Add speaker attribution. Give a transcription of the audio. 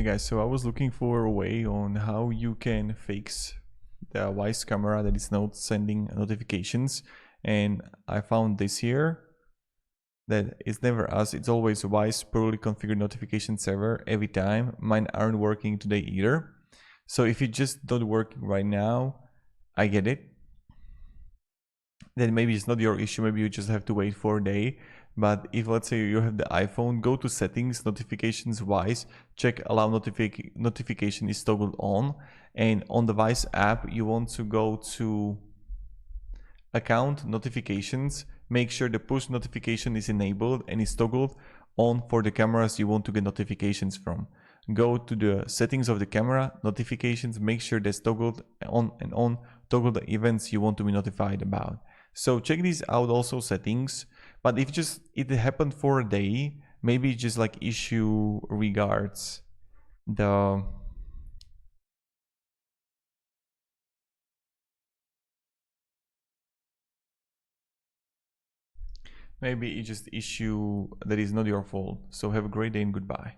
Speaker 1: Hey guys, so I was looking for a way on how you can fix the Wyze camera that is not sending notifications, and I found this here that it's never us, it's always Wyze poorly configured notification server every time. Mine aren't working today either. So if it's just not working right now, I get it. Then maybe it's not your issue, maybe you just have to wait for a day. But if let's say you have the iPhone, go to settings, notifications, Wyze, check allow notification is toggled on, and on the Wyze app you want to go to account notifications, make sure the push notification is enabled and is toggled on for the cameras you want to get notifications from. Go to the settings of the camera, notifications, make sure that's toggled on and on, toggle the events you want to be notified about. So check these out, also settings. But if just it happened for a day, maybe just like issue regards the maybe it's just issue that is not your fault. So have a great day and goodbye.